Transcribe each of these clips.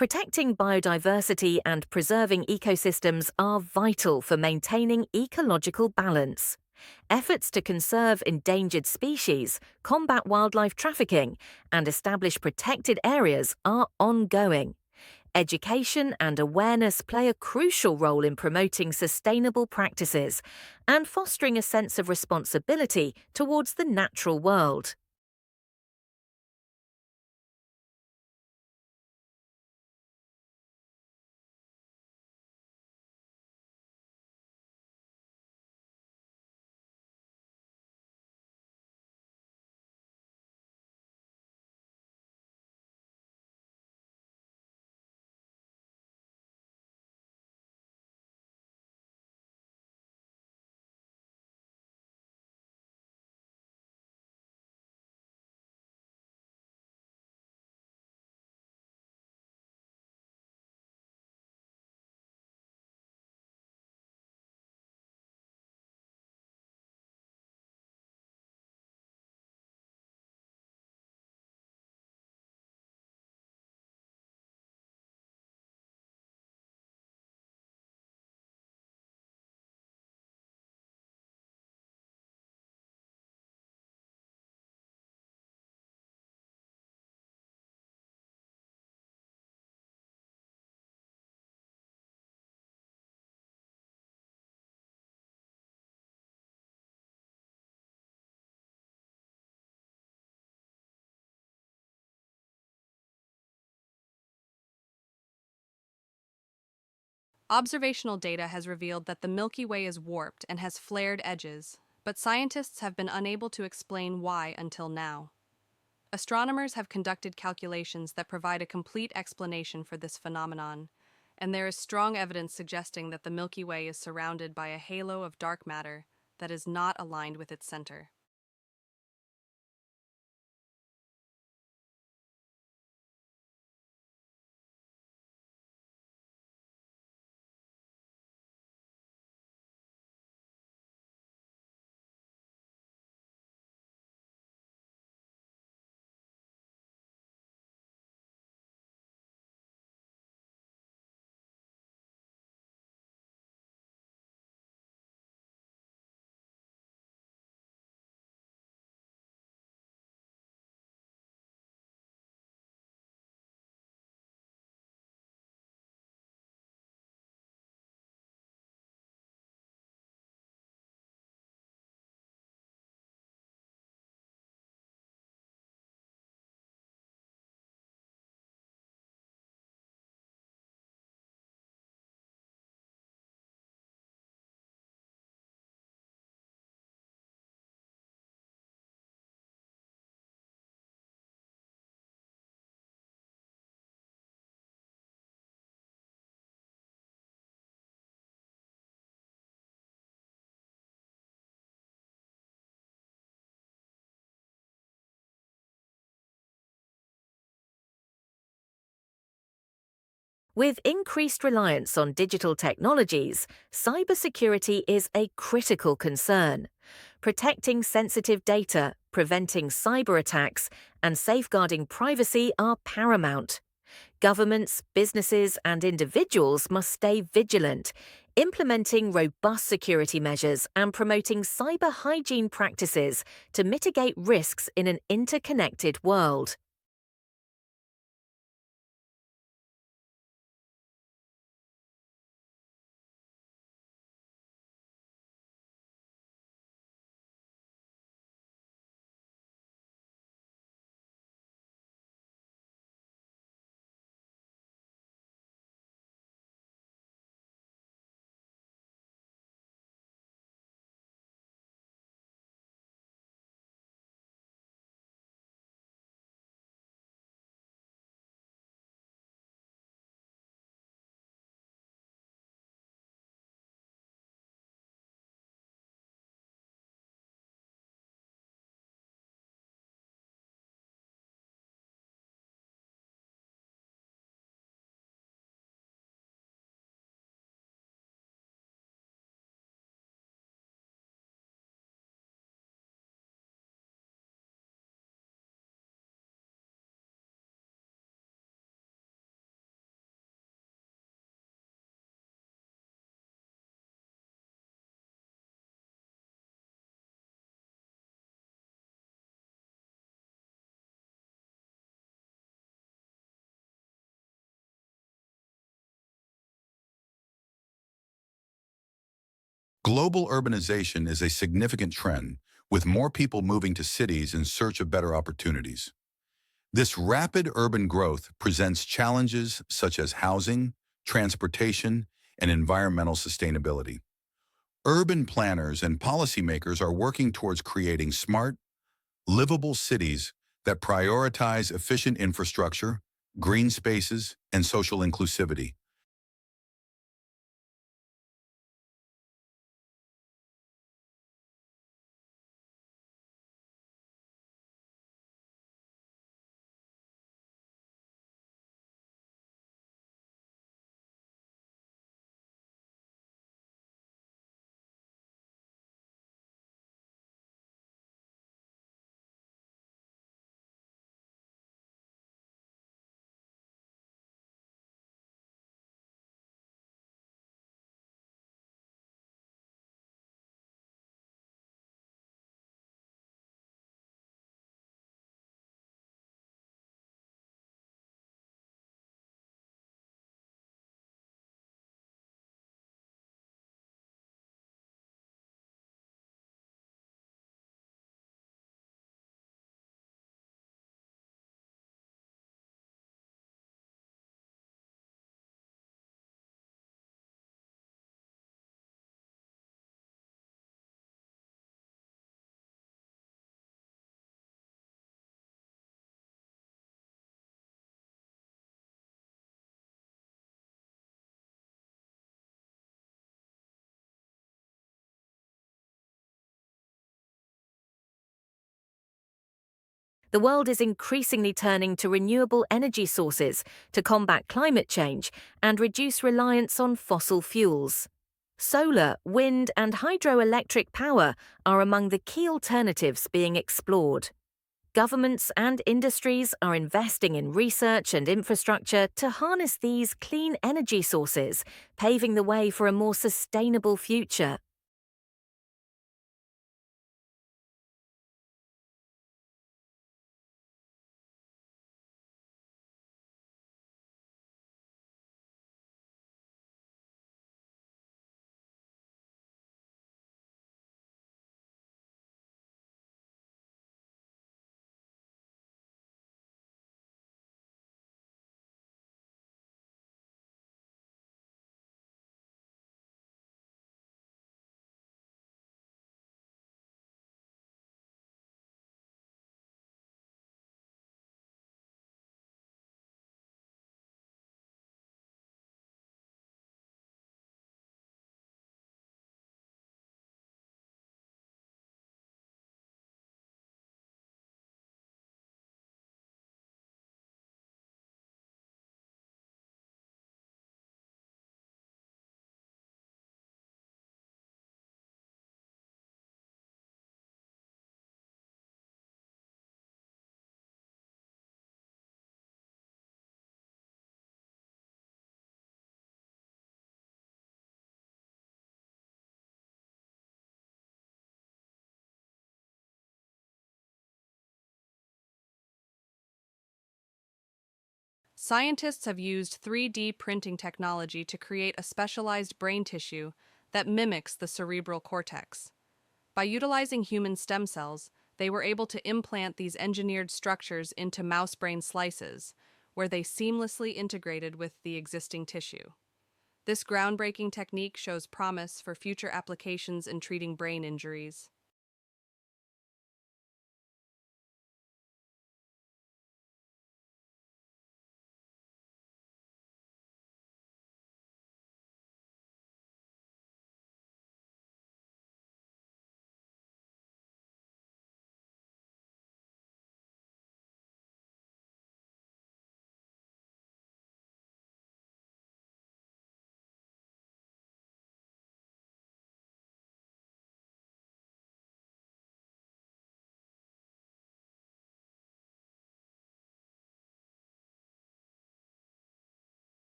Protecting biodiversity and preserving ecosystems are vital for maintaining ecological balance. Efforts to conserve endangered species, combat wildlife trafficking, and establish protected areas are ongoing. Education and awareness play a crucial role in promoting sustainable practices and fostering a sense of responsibility towards the natural world. Observational data has revealed that the Milky Way is warped and has flared edges, but scientists have been unable to explain why until now. Astronomers have conducted calculations that provide a complete explanation for this phenomenon, and there is strong evidence suggesting that the Milky Way is surrounded by a halo of dark matter that is not aligned with its center. With increased reliance on digital technologies, cybersecurity is a critical concern. Protecting sensitive data, preventing cyber attacks, and safeguarding privacy are paramount. Governments, businesses, and individuals must stay vigilant, implementing robust security measures and promoting cyber hygiene practices to mitigate risks in an interconnected world. Global urbanization is a significant trend, with more people moving to cities in search of better opportunities. This rapid urban growth presents challenges such as housing, transportation, and environmental sustainability. Urban planners and policymakers are working towards creating smart, livable cities that prioritize efficient infrastructure, green spaces, and social inclusivity. The world is increasingly turning to renewable energy sources to combat climate change and reduce reliance on fossil fuels. Solar, wind, and hydroelectric power are among the key alternatives being explored. Governments and industries are investing in research and infrastructure to harness these clean energy sources, paving the way for a more sustainable future. Scientists have used 3D printing technology to create a specialized brain tissue that mimics the cerebral cortex. By utilizing human stem cells, they were able to implant these engineered structures into mouse brain slices, where they seamlessly integrated with the existing tissue. This groundbreaking technique shows promise for future applications in treating brain injuries.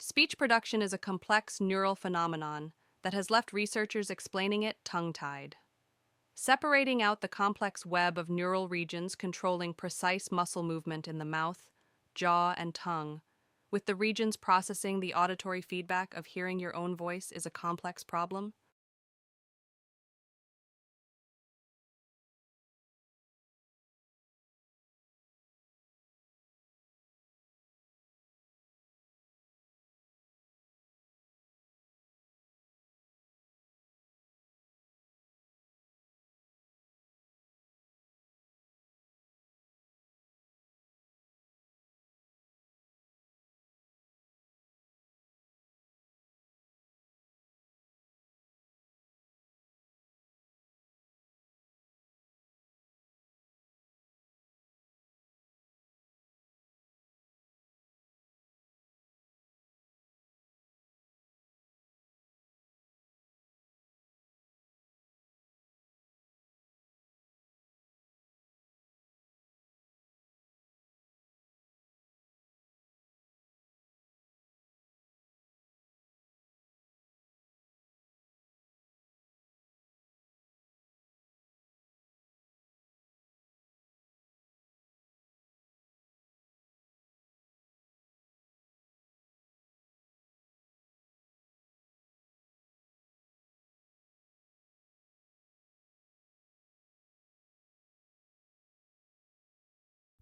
Speech production is a complex neural phenomenon that has left researchers explaining it tongue-tied. Separating out the complex web of neural regions controlling precise muscle movement in the mouth, jaw, and tongue, with the regions processing the auditory feedback of hearing your own voice is a complex problem.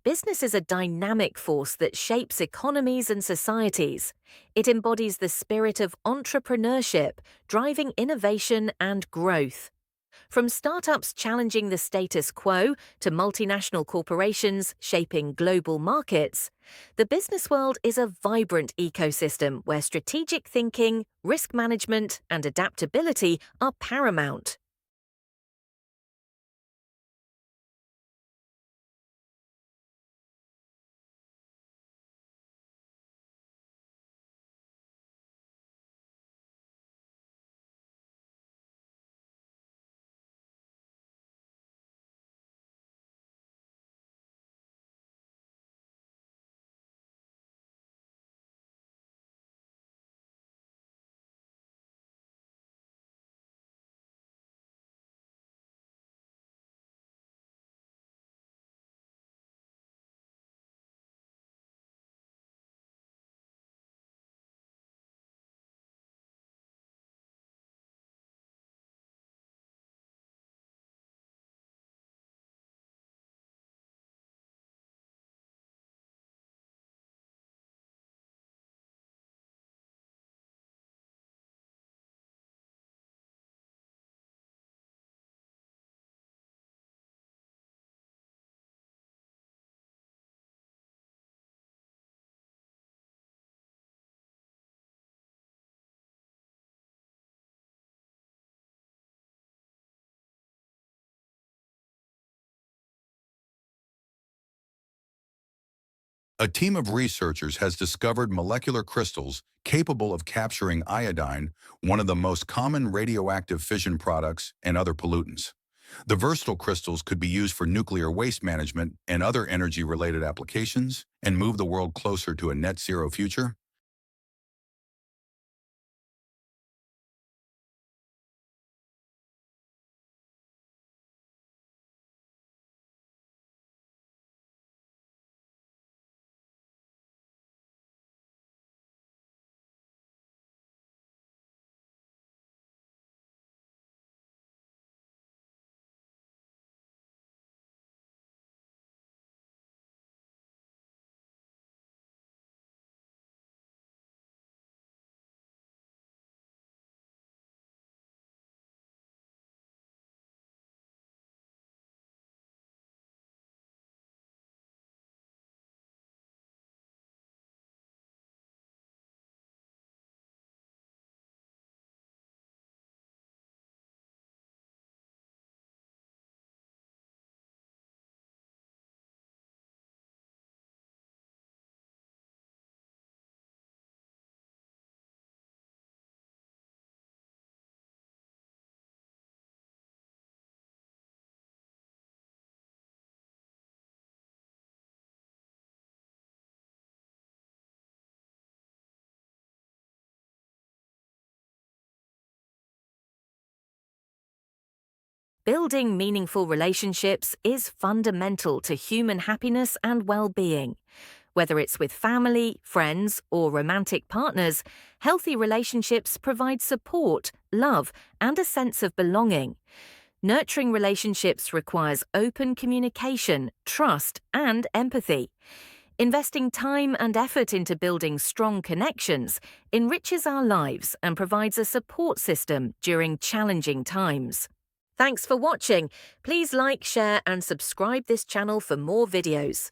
Business is a dynamic force that shapes economies and societies. It embodies the spirit of entrepreneurship, driving innovation and growth. From startups challenging the status quo to multinational corporations shaping global markets, the business world is a vibrant ecosystem where strategic thinking, risk management, and adaptability are paramount. A team of researchers has discovered molecular crystals capable of capturing iodine, one of the most common radioactive fission products, and other pollutants. The versatile crystals could be used for nuclear waste management and other energy-related applications and move the world closer to a net zero future. Building meaningful relationships is fundamental to human happiness and well-being. Whether it's with family, friends, or romantic partners, healthy relationships provide support, love, and a sense of belonging. Nurturing relationships requires open communication, trust, and empathy. Investing time and effort into building strong connections enriches our lives and provides a support system during challenging times. Thanks for watching. Please like, share, and subscribe this channel for more videos.